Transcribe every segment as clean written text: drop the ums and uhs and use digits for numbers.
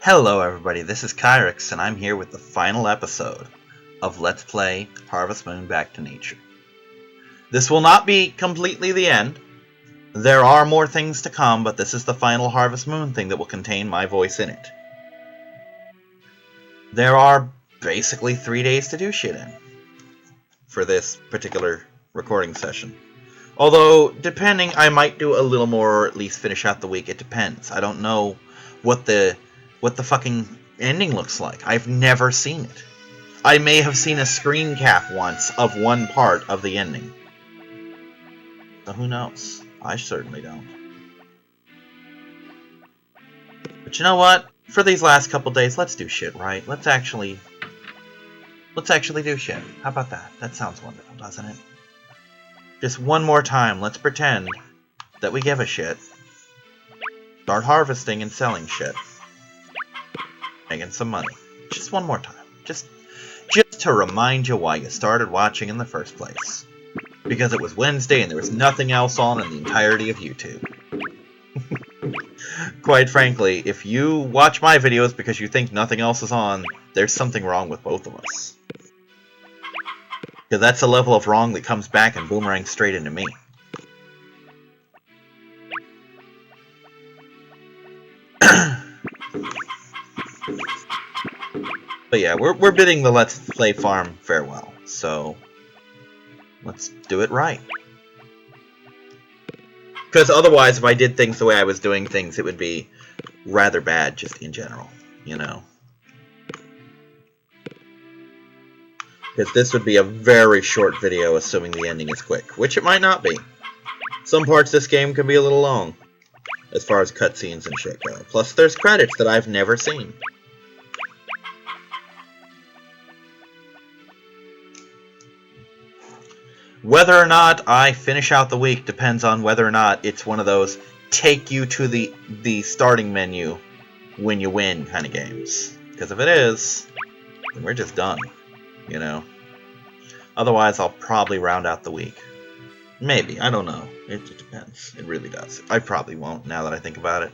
Hello everybody, this is Kyrix, and I'm here with the final episode of Let's Play Harvest Moon Back to Nature. This will not be completely the end. There are more things to come, but this is the final Harvest Moon thing that will contain my voice in it. There are basically 3 days to do shit in for this particular recording session. Although, depending, I might do a little more or at least finish out the week. It depends. I don't know what the fucking ending looks like. I've never seen it. I may have seen a screen cap once of one part of the ending. So who knows? I certainly don't. But you know what? For these last couple days, let's do shit, right? Let's actually do shit. How about that? That sounds wonderful, doesn't it? Just one more time, let's pretend that we give a shit. Start harvesting and selling shit. Making some money. Just one more time. Just to remind you why you started watching in the first place. Because it was Wednesday and there was nothing else on in the entirety of YouTube. Quite frankly, if you watch my videos because you think nothing else is on, there's something wrong with both of us. Because that's a level of wrong that comes back and boomerangs straight into me. But yeah, we're bidding the Let's Play Farm farewell, so let's do it right. Because otherwise, if I did things the way I was doing things, it would be rather bad just in general, you know. Because this would be a very short video, assuming the ending is quick, which it might not be. Some parts of this game can be a little long, as far as cutscenes and shit go. Plus, there's credits that I've never seen. Whether or not I finish out the week depends on whether or not it's one of those take you to the starting menu when you win kind of games. Because if it is, then we're just done, you know. Otherwise, I'll probably round out the week. Maybe, I don't know. It depends. It really does. I probably won't, now that I think about it.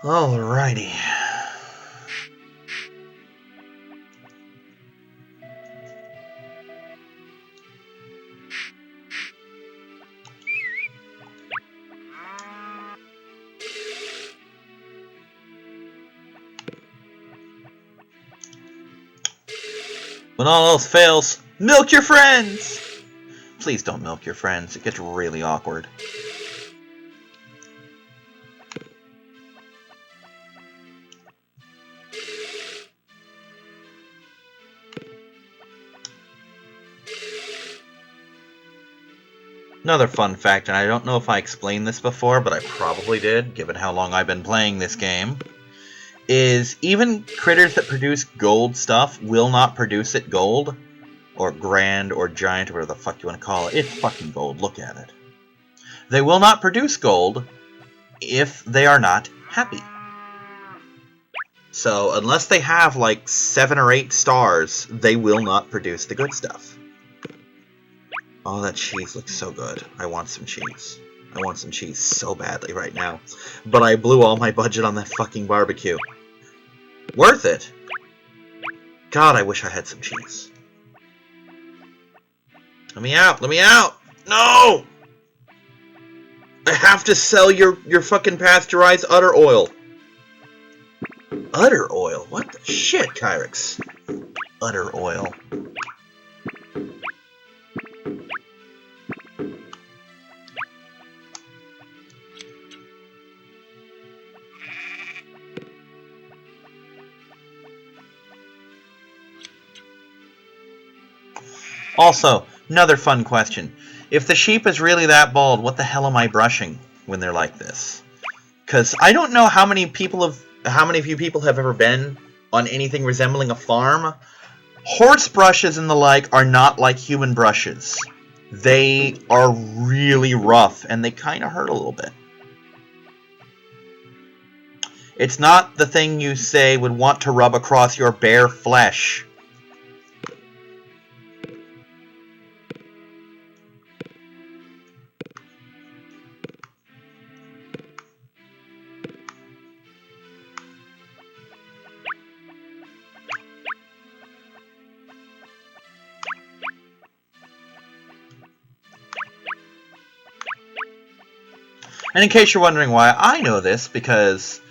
Alrighty. When all else fails, milk your friends! Please don't milk your friends, it gets really awkward. Another fun fact, and I don't know if I explained this before, but I probably did, given how long I've been playing this game, is even critters that produce gold stuff will not produce it gold, or grand, or giant, or whatever the fuck you want to call it. It's fucking gold, look at it. They will not produce gold if they are not happy. So, unless they have like 7 or 8 stars, they will not produce the good stuff. Oh, that cheese looks so good. I want some cheese. I want some cheese so badly right now. But I blew all my budget on that fucking barbecue. Worth it! God, I wish I had some cheese. Let me out! Let me out! No! I have to sell your fucking pasteurized udder oil. Udder oil? What the shit, Kyrix? Udder oil. Also, another fun question. If the sheep is really that bald, what the hell am I brushing when they're like this? Because I don't know how many of you people have ever been on anything resembling a farm. Horse brushes and the like are not like human brushes. They are really rough, and they kind of hurt a little bit. It's not the thing you say would want to rub across your bare flesh. And in case you're wondering why I know this, because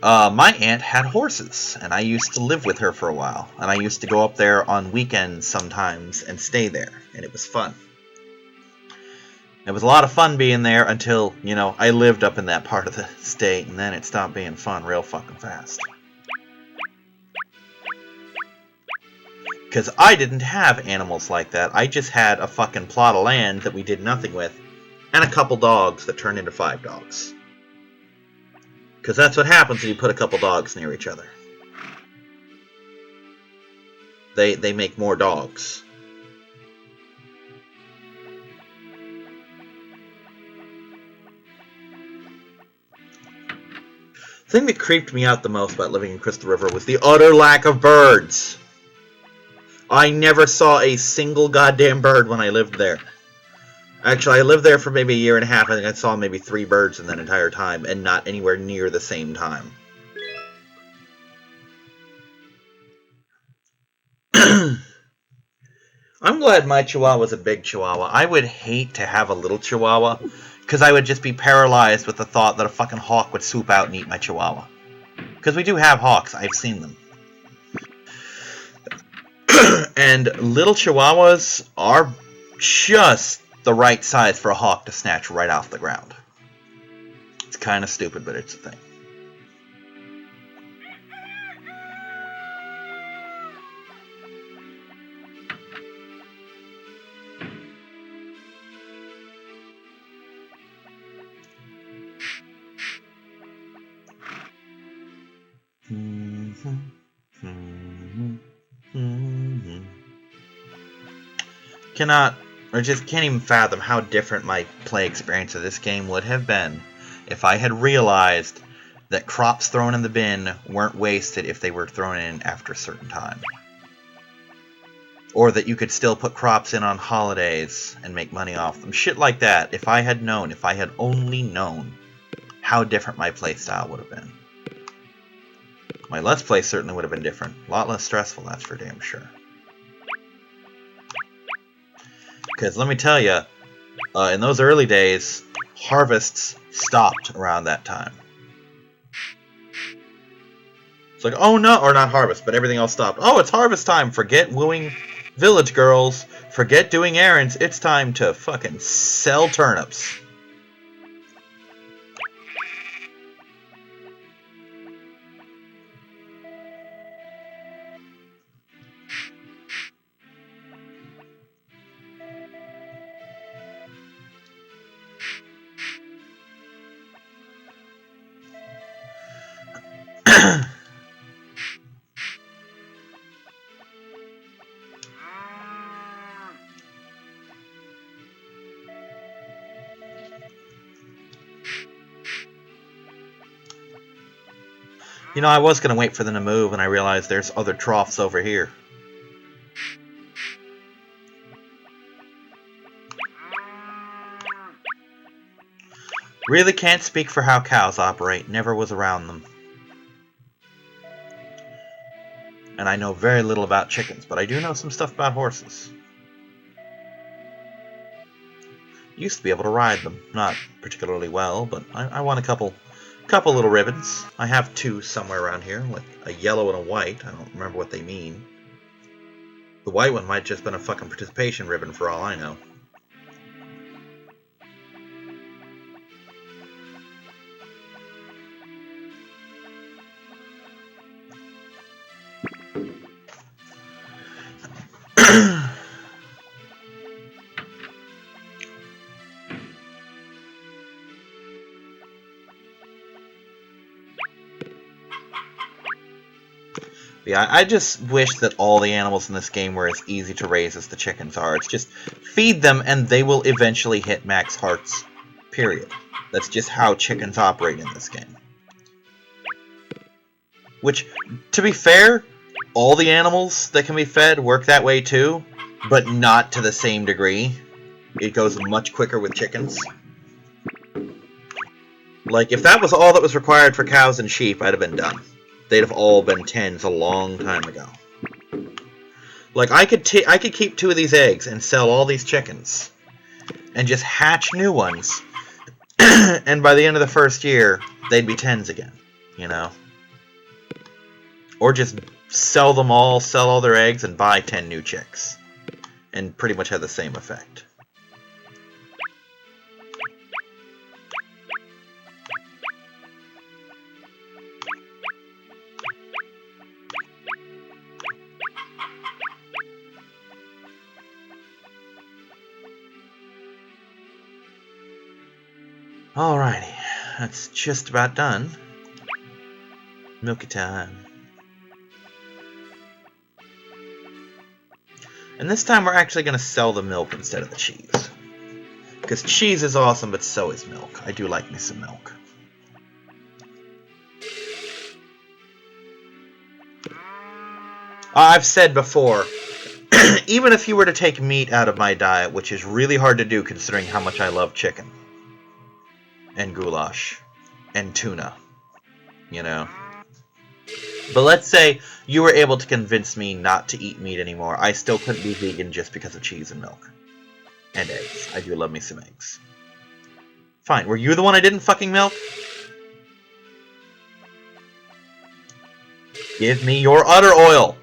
my aunt had horses, and I used to live with her for a while. And I used to go up there on weekends sometimes and stay there, and it was fun. It was a lot of fun being there until, you know, I lived up in that part of the state, and then it stopped being fun real fucking fast. Because I didn't have animals like that. I just had a fucking plot of land that we did nothing with, and a couple dogs that turned into 5 dogs. Because that's what happens when you put a couple dogs near each other. They make more dogs. The thing that creeped me out the most about living in Crystal River was the utter lack of birds. I never saw a single goddamn bird when I lived there. Actually, I lived there for maybe a year and a half. I think I saw maybe 3 birds in that entire time, and not anywhere near the same time. I'm glad my Chihuahua's a big Chihuahua. I would hate to have a little Chihuahua, because I would just be paralyzed with the thought that a fucking hawk would swoop out and eat my Chihuahua. Because we do have hawks. I've seen them. And little Chihuahuas are just the right size for a hawk to snatch right off the ground. It's kind of stupid, but it's a thing. Cannot, or just can't even fathom how different my play experience of this game would have been if I had realized that crops thrown in the bin weren't wasted if they were thrown in after a certain time. Or that you could still put crops in on holidays and make money off them. Shit like that. If I had known, if I had only known how different my playstyle would have been. My Let's Play certainly would have been different. A lot less stressful, that's for damn sure. Because let me tell you, in those early days, harvests stopped around that time. It's like, oh no, or not harvest, but everything else stopped. Oh, it's harvest time. Forget wooing village girls. Forget doing errands. It's time to fucking sell turnips. You know, I was going to wait for them to move, and I realized there's other troughs over here. Really can't speak for how cows operate. Never was around them. And I know very little about chickens, but I do know some stuff about horses. Used to be able to ride them. Not particularly well, but I won a couple little ribbons. I have 2 somewhere around here, like a yellow and a white. I don't remember what they mean. The white one might just been a fucking participation ribbon for all I know. Yeah, I just wish that all the animals in this game were as easy to raise as the chickens are. It's just feed them and they will eventually hit max hearts. Period. That's just how chickens operate in this game. Which, to be fair, all the animals that can be fed work that way too, but not to the same degree. It goes much quicker with chickens. Like, if that was all that was required for cows and sheep, I'd have been done. They'd have all been 10s a long time ago. Like, I could keep 2 of these eggs and sell all these chickens. And just hatch new ones. And by the end of the first year, they'd be 10s again. You know? Or just sell them all, sell all their eggs, and buy 10 new chicks. And pretty much have the same effect. Alrighty, that's just about done. Milky time. And this time we're actually going to sell the milk instead of the cheese. Because cheese is awesome, but so is milk. I do like me some milk. I've said before, even if you were to take meat out of my diet, which is really hard to do considering how much I love chicken, and goulash, and tuna, you know. But let's say you were able to convince me not to eat meat anymore. I still couldn't be vegan just because of cheese and milk. And eggs. I do love me some eggs. Fine. Were you the one I didn't fucking milk? Give me your udder oil!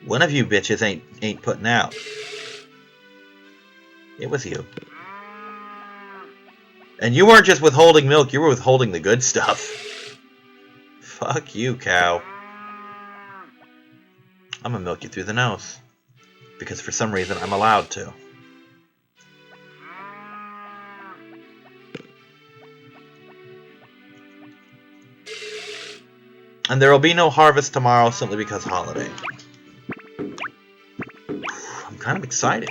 One of you bitches ain't putting out. It was you. And you weren't just withholding milk, you were withholding the good stuff. Fuck you, cow. I'm gonna milk you through the nose. Because for some reason I'm allowed to. And there will be no harvest tomorrow simply because holiday. I'm kind of excited.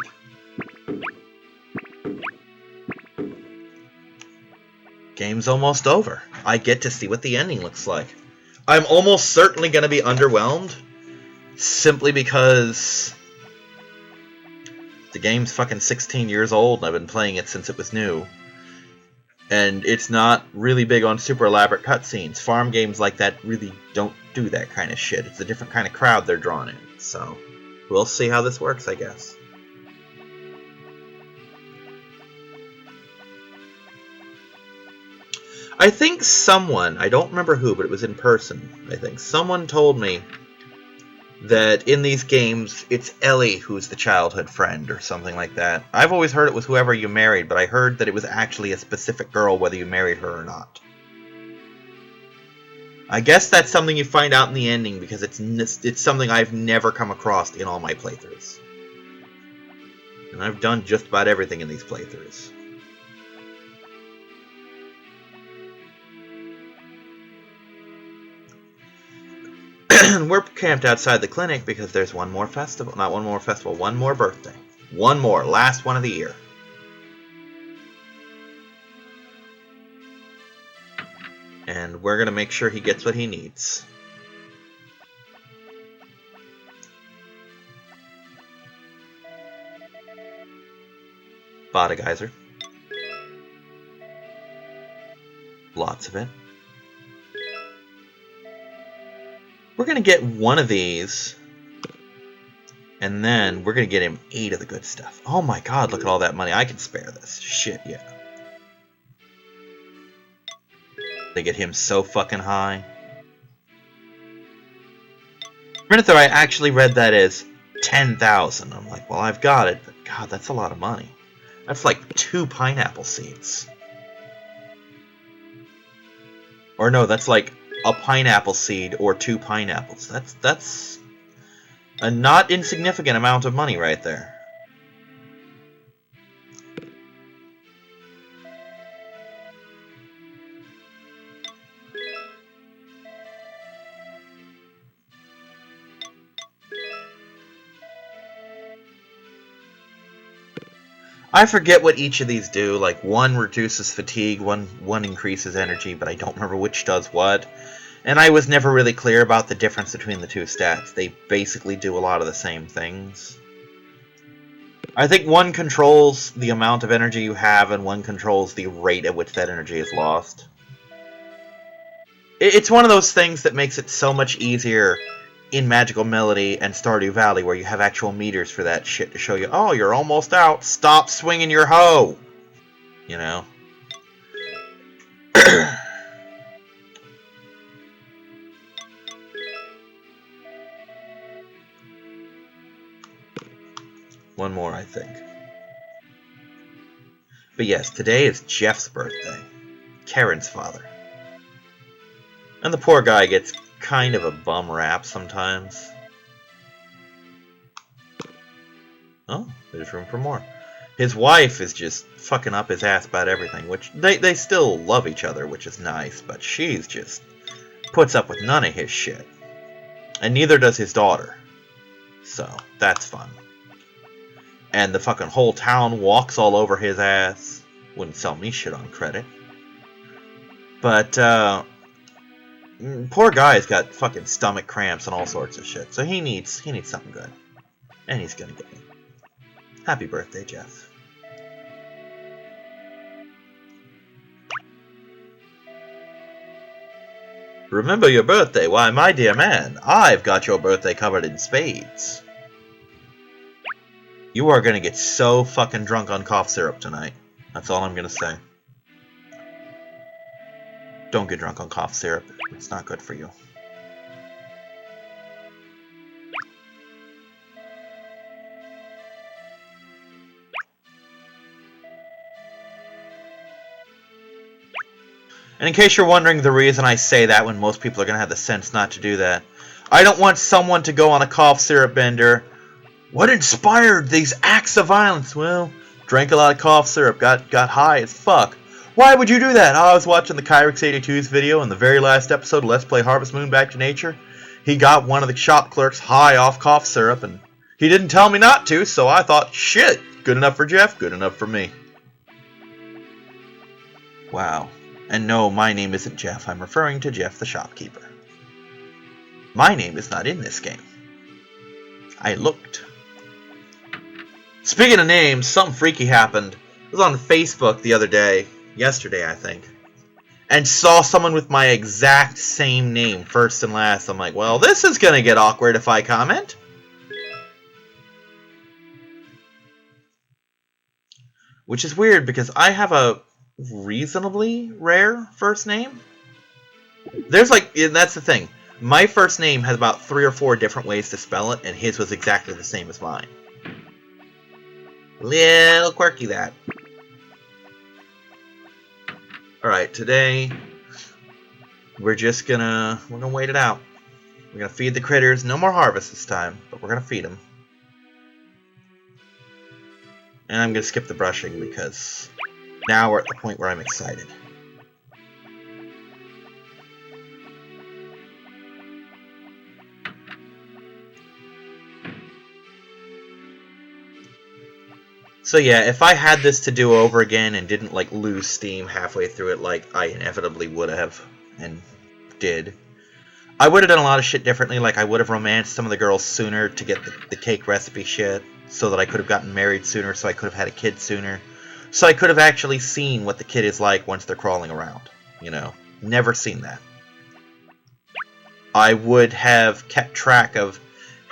Game's almost over. I get to see what the ending looks like. I'm almost certainly going to be underwhelmed. Simply because the game's fucking 16 years old and I've been playing it since it was new. And it's not really big on super elaborate cutscenes. Farm games like that really don't do that kind of shit. It's a different kind of crowd they're drawn in. So, we'll see how this works, I guess. I think someone, I don't remember who, but it was in person, I think. Someone told me that in these games, it's Ellie who's the childhood friend or something like that. I've always heard it was whoever you married, but I heard that it was actually a specific girl whether you married her or not. I guess that's something you find out in the ending because it's something I've never come across in all my playthroughs. And I've done just about everything in these playthroughs. We're camped outside the clinic because there's one more festival. Not one more festival, one more birthday. One more, last one of the year. And we're going to make sure he gets what he needs. Bada geyser. Lots of it. We're going to get one of these And then we're going to get him 8 of the good stuff. Oh my god, look at all that money. I can spare this. Shit, yeah. They get him so fucking high. A minute though, I actually read that as 10,000. I'm like, well, I've got it, but god, that's a lot of money. That's like 2 pineapple seeds. Or no, that's like a pineapple seed or 2 pineapples. That's a not insignificant amount of money right there. I forget what each of these do. Like, one reduces fatigue, one increases energy, but I don't remember which does what. And I was never really clear about the difference between the 2 stats. They basically do a lot of the same things. I think one controls the amount of energy you have, and one controls the rate at which that energy is lost. It's one of those things that makes it so much easier in Magical Melody and Stardew Valley, where you have actual meters for that shit to show you, oh, you're almost out, stop swinging your hoe! You know? One more, I think. But yes, today is Jeff's birthday. Karen's father. And the poor guy gets kind of a bum rap sometimes. Oh, there's room for more. His wife is just fucking up his ass about everything, which they still love each other, which is nice, but she's just puts up with none of his shit. And neither does his daughter. So, that's fun. And the fucking whole town walks all over his ass. Wouldn't sell me shit on credit. But, poor guy's got fucking stomach cramps and all sorts of shit. So he needs something good. And he's gonna get it. Happy birthday, Jeff. Remember your birthday? Why, my dear man, I've got your birthday covered in spades. You are gonna get so fucking drunk on cough syrup tonight. That's all I'm gonna say. Don't get drunk on cough syrup. It's not good for you. And in case you're wondering the reason I say that when most people are going to have the sense not to do that, I don't want someone to go on a cough syrup bender. What inspired these acts of violence? Well, drank a lot of cough syrup, got high as fuck. Why would you do that? Oh, I was watching the Kyrix82's video in the very last episode of Let's Play Harvest Moon Back to Nature. He got one of the shop clerks high off cough syrup, and he didn't tell me not to, so I thought, shit, good enough for Jeff, good enough for me. Wow. And no, my name isn't Jeff. I'm referring to Jeff the shopkeeper. My name is not in this game. I looked. Speaking of names, something freaky happened. I was on Facebook the other day, yesterday I think, and saw someone with my exact same name, first and last. I'm like, well, this is gonna get awkward if I comment. Which is weird because I have a reasonably rare first name. There's like, that's the thing. My first name has about 3 or 4 different ways to spell it, and his was exactly the same as mine. Little quirky, that. Alright, today we're gonna wait it out. We're gonna feed the critters. No more harvest this time, but we're gonna feed them. And I'm gonna skip the brushing because now we're at the point where I'm excited. So yeah, if I had this to do over again and didn't like lose steam halfway through it like I inevitably would have and did, I would have done a lot of shit differently. Like I would have romanced some of the girls sooner to get the cake recipe shit, so that I could have gotten married sooner, so I could have had a kid sooner. So I could have actually seen what the kid is like once they're crawling around, you know. Never seen that. I would have kept track of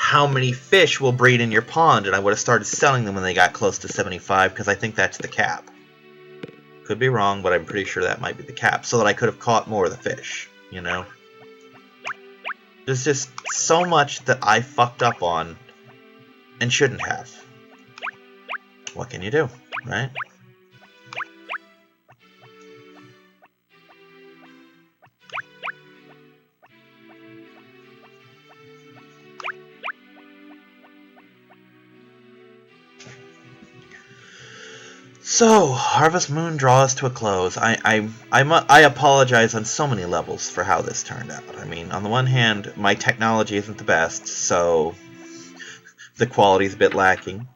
how many fish will breed in your pond, and I would have started selling them when they got close to 75, because I think that's the cap. Could be wrong, but I'm pretty sure that might be the cap, so that I could have caught more of the fish, you know? There's just so much that I fucked up on and shouldn't have. What can you do, right? So, Harvest Moon draws to a close. I apologize on so many levels for how this turned out. I mean, on the one hand, my technology isn't the best, so the quality's a bit lacking.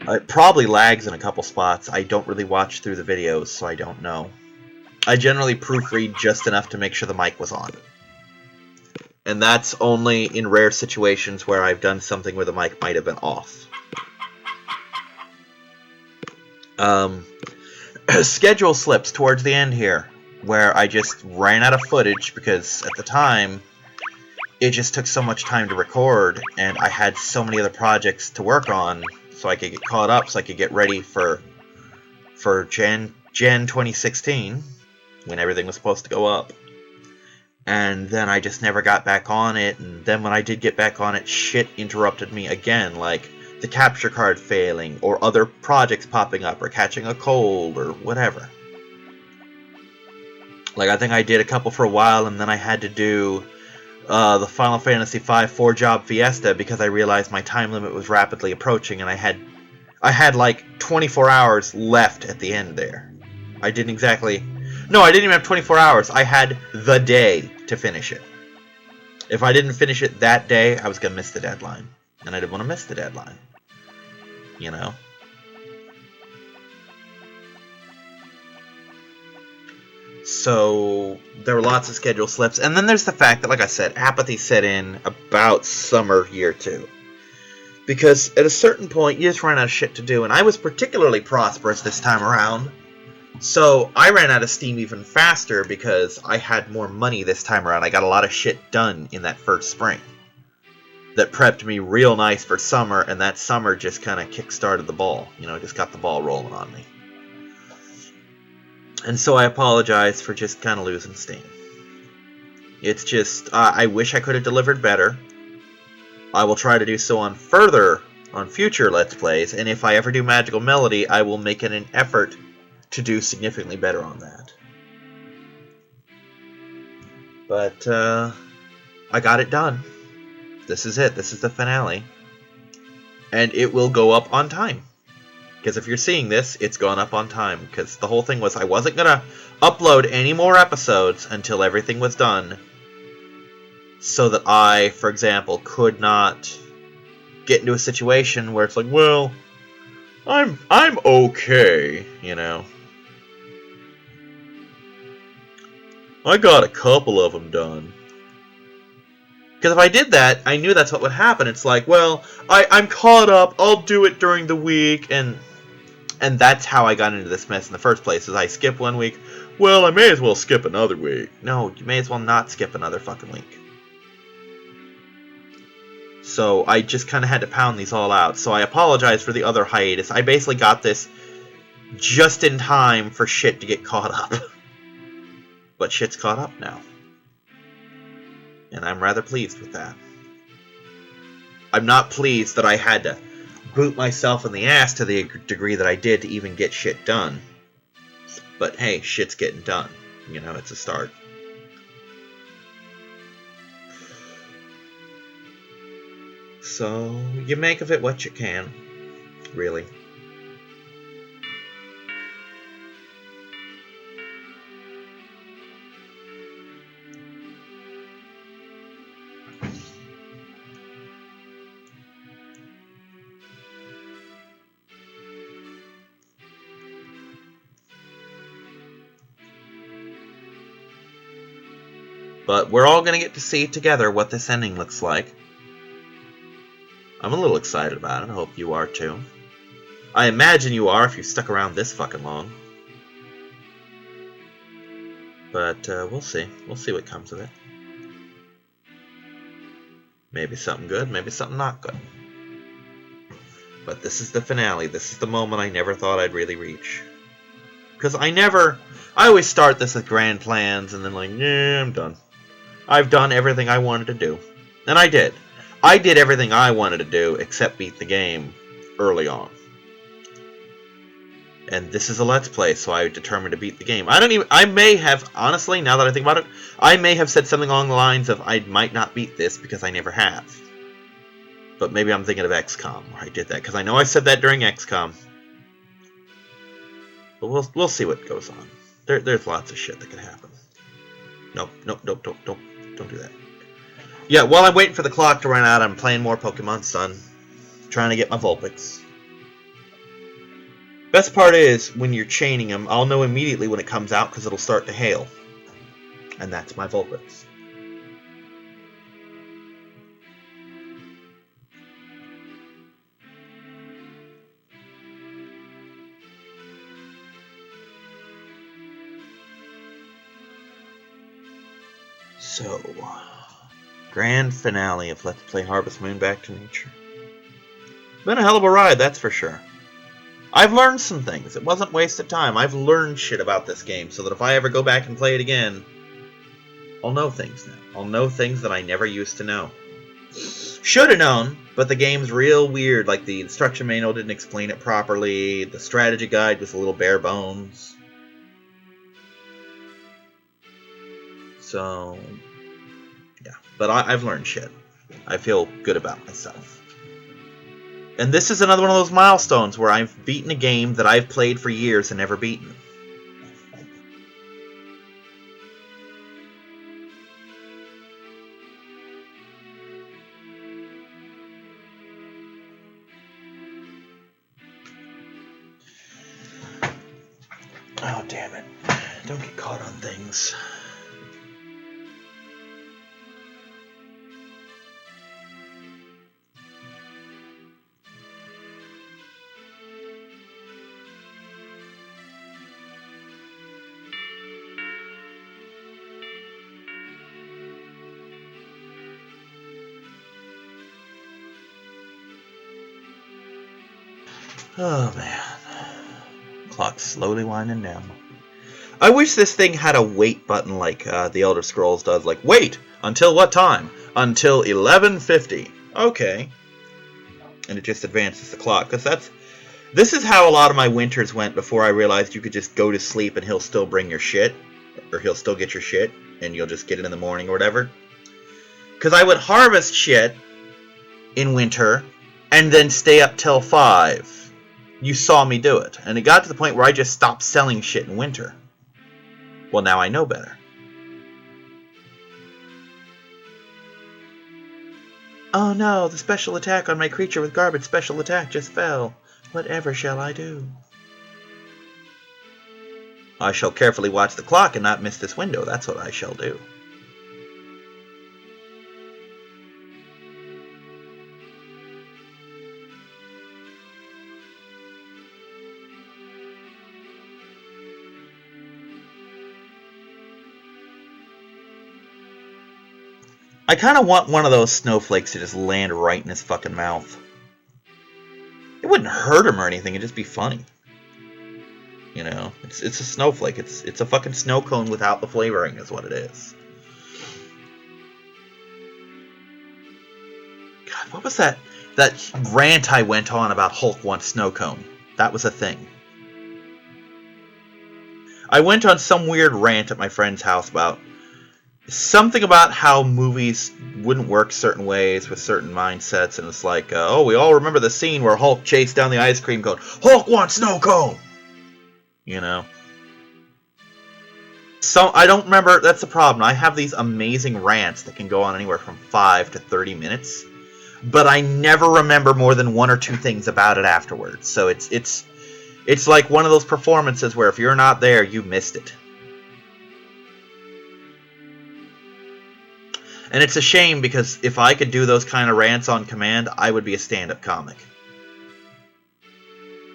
It probably lags in a couple spots. I don't really watch through the videos, so I don't know. I generally proofread just enough to make sure the mic was on. And that's only in rare situations where I've done something where the mic might have been off. Schedule slips towards the end here, where I just ran out of footage because at the time it just took so much time to record, and I had so many other projects to work on, so I could get caught up, so I could get ready for Gen 2016, when everything was supposed to go up. And then I just never got back on it, and then when I did get back on it, shit interrupted me again, like the capture card failing, or other projects popping up, or catching a cold, or whatever. Like, I think I did a couple for a while, and then I had to do the Final Fantasy V 4-job Fiesta because I realized my time limit was rapidly approaching, and I had like 24 hours left at the end there. I didn't even have 24 hours. I had the day to finish it. If I didn't finish it that day, I was going to miss the deadline. And I didn't want to miss the deadline. You know? So, there were lots of schedule slips. And then there's the fact that, like I said, apathy set in about summer year 2. Because at a certain point, you just ran out of shit to do. And I was particularly prosperous this time around. So, I ran out of steam even faster because I had more money this time around. I got a lot of shit done in that first spring that prepped me real nice for summer, and that summer just kind of kick-started the ball. You know, just got the ball rolling on me. And so I apologize for just kind of losing steam. It's just, I wish I could have delivered better. I will try to do so on future Let's Plays, and if I ever do Magical Melody, I will make it an effort to do significantly better on that. But, I got it done. This is it. This is the finale. And it will go up on time. Because if you're seeing this, it's gone up on time. Because the whole thing was I wasn't going to upload any more episodes until everything was done. So that I, for example, could not get into a situation where it's like, well, I'm okay, you know. I got a couple of them done. Because if I did that, I knew that's what would happen. It's like, well, I'm caught up, I'll do it during the week, and that's how I got into this mess in the first place, is I skip one week. Well, I may as well skip another week. No, you may as well not skip another fucking week. So I just kind of had to pound these all out. So I apologize for the other hiatus. I basically got this just in time for shit to get caught up. But shit's caught up now. And I'm rather pleased with that. I'm not pleased that I had to boot myself in the ass to the degree that I did to even get shit done. But hey, shit's getting done. You know, it's a start. So, you make of it what you can. Really. But we're all going to get to see together what this ending looks like. I'm a little excited about it. I hope you are too. I imagine you are if you stuck around this fucking long. But we'll see. We'll see what comes of it. Maybe something good, maybe something not good. But this is the finale. This is the moment I never thought I'd really reach. Because I always start this with grand plans and then like, yeah, I'm done. I've done everything I wanted to do. And I did. I did everything I wanted to do except beat the game early on. And this is a Let's Play, so I determined to beat the game. I may have, honestly, now that I think about it, I may have said something along the lines of, I might not beat this because I never have. But maybe I'm thinking of XCOM, where I did that, because I know I said that during XCOM. But we'll see what goes on. There's lots of shit that could happen. Nope, don't do that. Yeah, while I'm waiting for the clock to run out, I'm playing more Pokemon Sun. Trying to get my Vulpix. Best part is, when you're chaining them, I'll know immediately when it comes out because it'll start to hail. And that's my Vulpix. So, grand finale of Let's Play Harvest Moon Back to Nature. Been a hell of a ride, that's for sure. I've learned some things. It wasn't wasted time. I've learned shit about this game so that if I ever go back and play it again, I'll know things now. I'll know things that I never used to know. Should have known, but the game's real weird. Like, the instruction manual didn't explain it properly. The strategy guide was a little bare bones. So, yeah. But I've learned shit. I feel good about myself. And this is another one of those milestones where I've beaten a game that I've played for years and never beaten. Oh, damn it. Don't get caught on things. Oh, man. Clock's slowly winding down. I wish this thing had a wait button like the Elder Scrolls does. Like, wait! Until what time? Until 11:50. Okay. And it just advances the clock. Because this is how a lot of my winters went before I realized you could just go to sleep and he'll still bring your shit. Or he'll still get your shit. And you'll just get it in the morning or whatever. Because I would harvest shit in winter and then stay up till 5. You saw me do it. And it got to the point where I just stopped selling shit in winter. Well, now I know better. Oh no, the special attack on my creature with garbage special attack just fell. Whatever shall I do? I shall carefully watch the clock and not miss this window. That's what I shall do. I kind of want one of those snowflakes to just land right in his fucking mouth. It wouldn't hurt him or anything, it'd just be funny. You know, it's a snowflake. It's a fucking snow cone without the flavoring is what it is. God, what was that rant I went on about Hulk wants snow cone? That was a thing. I went on some weird rant at my friend's house about something about how movies wouldn't work certain ways with certain mindsets, and it's like, oh, we all remember the scene where Hulk chased down the ice cream cone. Hulk wants snow cone! You know? So, I don't remember, that's the problem. I have these amazing rants that can go on anywhere from 5 to 30 minutes, but I never remember more than 1 or 2 things about it afterwards. So it's like one of those performances where if you're not there, you missed it. And it's a shame because if I could do those kind of rants on command, I would be a stand-up comic.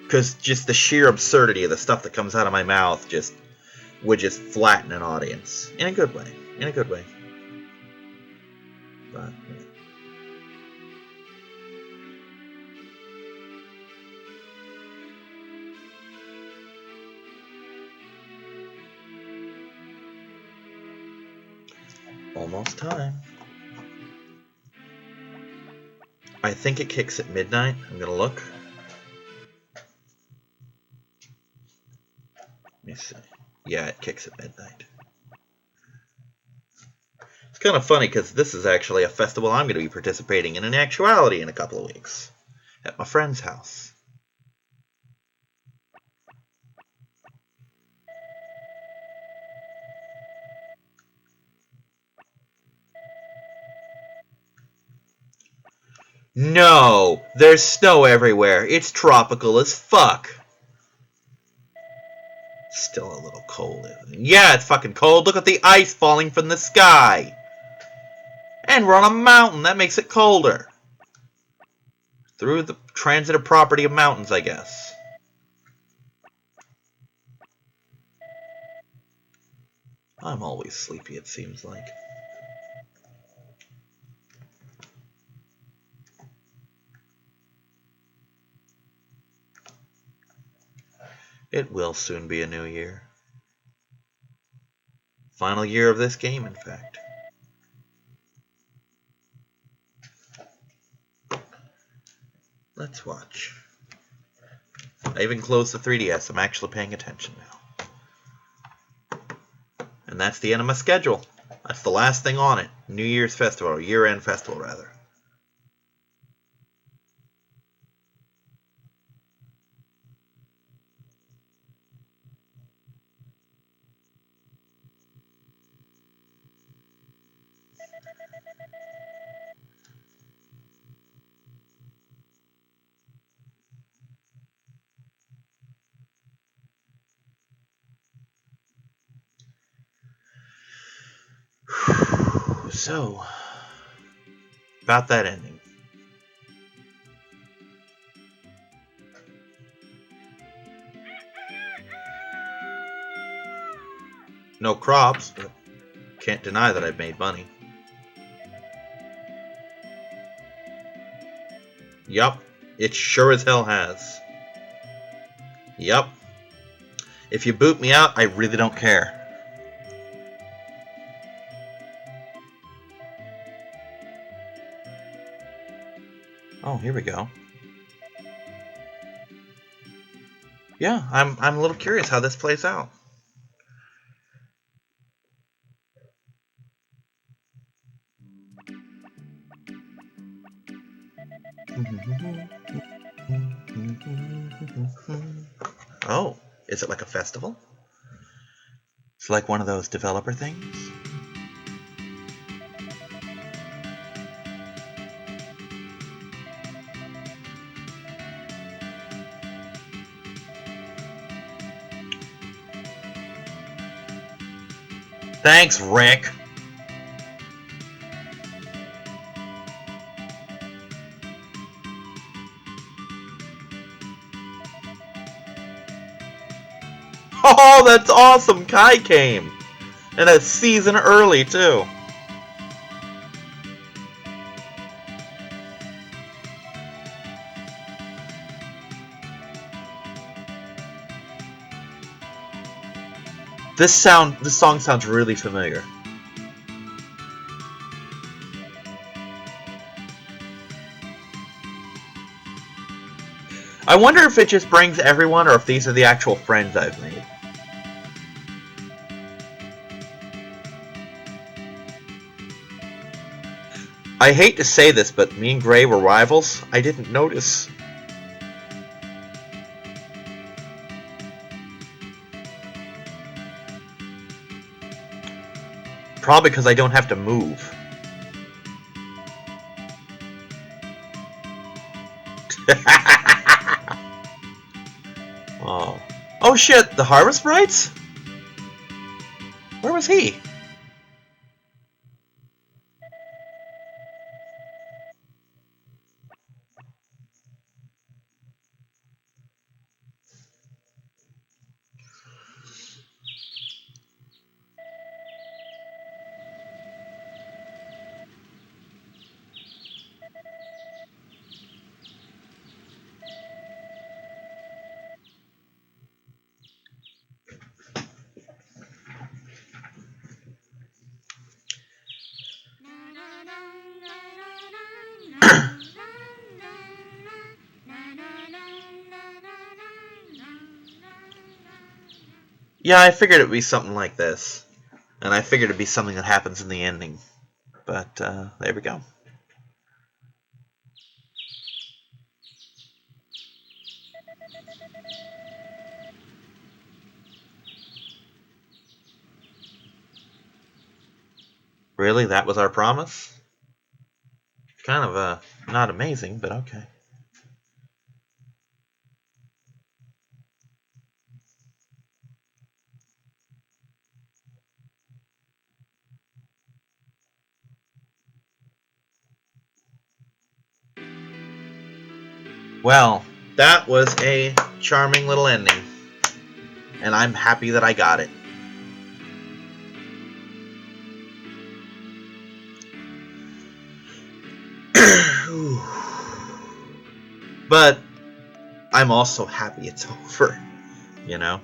Because just the sheer absurdity of the stuff that comes out of my mouth would just flatten an audience. In a good way. In a good way. But, Almost time. I think it kicks at midnight. I'm gonna look. Let me see. Yeah, it kicks at midnight. It's kind of funny because this is actually a festival I'm going to be participating in actuality in a couple of weeks at my friend's house. No! There's snow everywhere. It's tropical as fuck. Still a little cold, isn't it? Yeah, it's fucking cold. Look at the ice falling from the sky. And we're on a mountain. That makes it colder. Through the transitive property of mountains, I guess. I'm always sleepy, it seems like. It will soon be a new year. Final year of this game, in fact. Let's watch. I even closed the 3DS. I'm actually paying attention now. And that's the end of my schedule. That's the last thing on it. New Year's Festival, or year-end festival, rather. So, about that ending. No crops, but can't deny that I've made money. Yup, it sure as hell has. Yup. If you boot me out, I really don't care. Oh, here we go. Yeah, I'm a little curious how this plays out. Oh, is it like a festival? It's like one of those developer things? Thanks, Rick. Oh, that's awesome! Kai came! And a season early, too. This song sounds really familiar. I wonder if it just brings everyone or if these are the actual friends I've made. I hate to say this, but me and Gray were rivals. I didn't notice. Probably because I don't have to move. Oh. Oh shit, the Harvest Brights? Where was he? Yeah, I figured it would be something like this. And I figured it would be something that happens in the ending. But, there we go. Really? That was our promise? Kind of, not amazing, but okay. Well, that was a charming little ending. And I'm happy that I got it. But I'm also happy it's over, you know?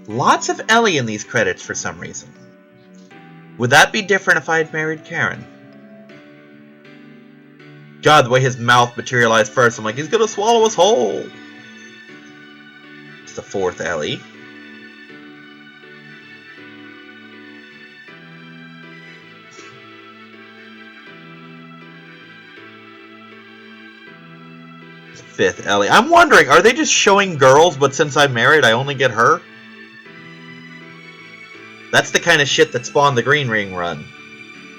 Lots of Ellie in these credits for some reason. Would that be different if I had married Karen? God, the way his mouth materialized first, I'm like, he's gonna swallow us whole. It's the fourth Ellie. Fifth Ellie. I'm wondering, are they just showing girls, but since I'm married, I only get her? That's the kind of shit that spawned the Green Ring run.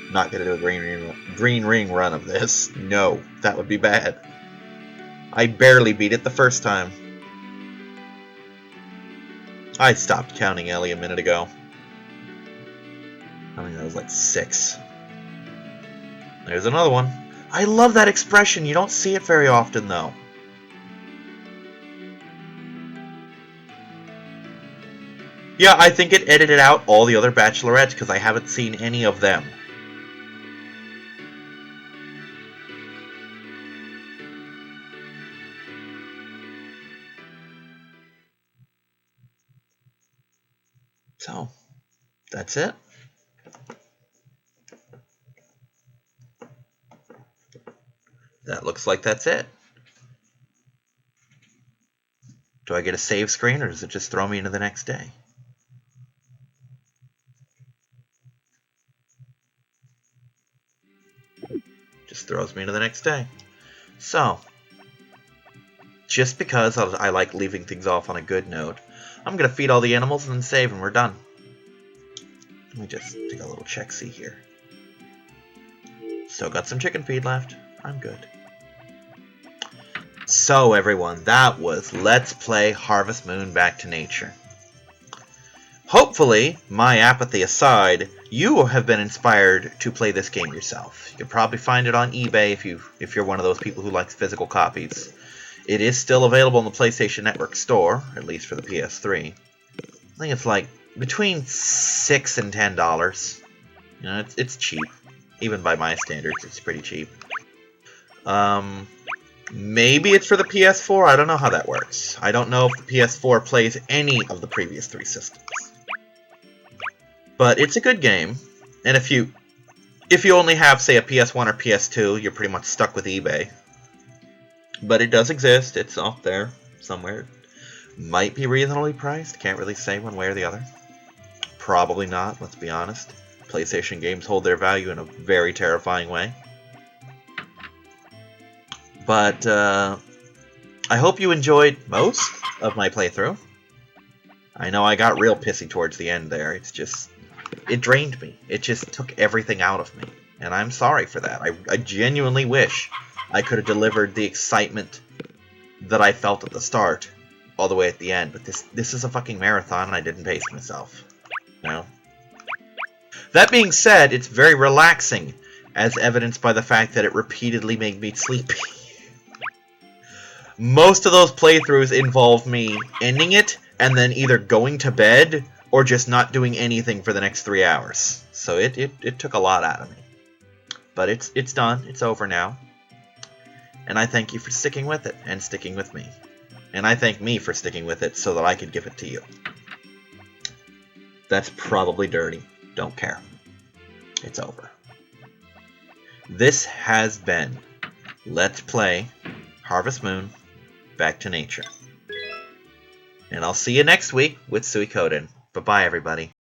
I'm not gonna do a Green Ring run of this. No, that would be bad. I barely beat it the first time. I stopped counting Ellie a minute ago. I think that was like 6. There's another one. I love that expression. You don't see it very often, though. Yeah, I think it edited out all the other bachelorettes because I haven't seen any of them. So, that's it. That looks like that's it. Do I get a save screen, or does it just throw me into the next day? Just throws me into the next day. So, just because I like leaving things off on a good note, I'm going to feed all the animals and then save, and we're done. Let me just take a little check-see here. Still got some chicken feed left. I'm good. So everyone, that was Let's Play Harvest Moon Back to Nature. Hopefully, my apathy aside, you have been inspired to play this game yourself. You can probably find it on eBay if you're one of those people who likes physical copies. It is still available in the PlayStation Network store, at least for the PS3. I think it's like between $6 and $10. You know, it's cheap. Even by my standards, it's pretty cheap. Maybe it's for the PS4. I don't know how that works. I don't know if the PS4 plays any of the previous 3 systems. But it's a good game. And if you only have, say, a PS1 or PS2, you're pretty much stuck with eBay. But it does exist. It's out there somewhere. Might be reasonably priced. Can't really say one way or the other. Probably not, let's be honest. PlayStation games hold their value in a very terrifying way. But I hope you enjoyed most of my playthrough. I know I got real pissy towards the end there. It's just, it drained me. It just took everything out of me. And I'm sorry for that. I genuinely wish I could have delivered the excitement that I felt at the start all the way at the end. But this is a fucking marathon and I didn't pace myself. You know? That being said, it's very relaxing, as evidenced by the fact that it repeatedly made me sleepy. Most of those playthroughs involve me ending it and then either going to bed or just not doing anything for the next 3 hours. So it took a lot out of me. But it's done. It's over now. And I thank you for sticking with it and sticking with me. And I thank me for sticking with it so that I could give it to you. That's probably dirty. Don't care. It's over. This has been Let's Play Harvest Moon Back to Nature. And I'll see you next week with Suikoden. Bye-bye, everybody.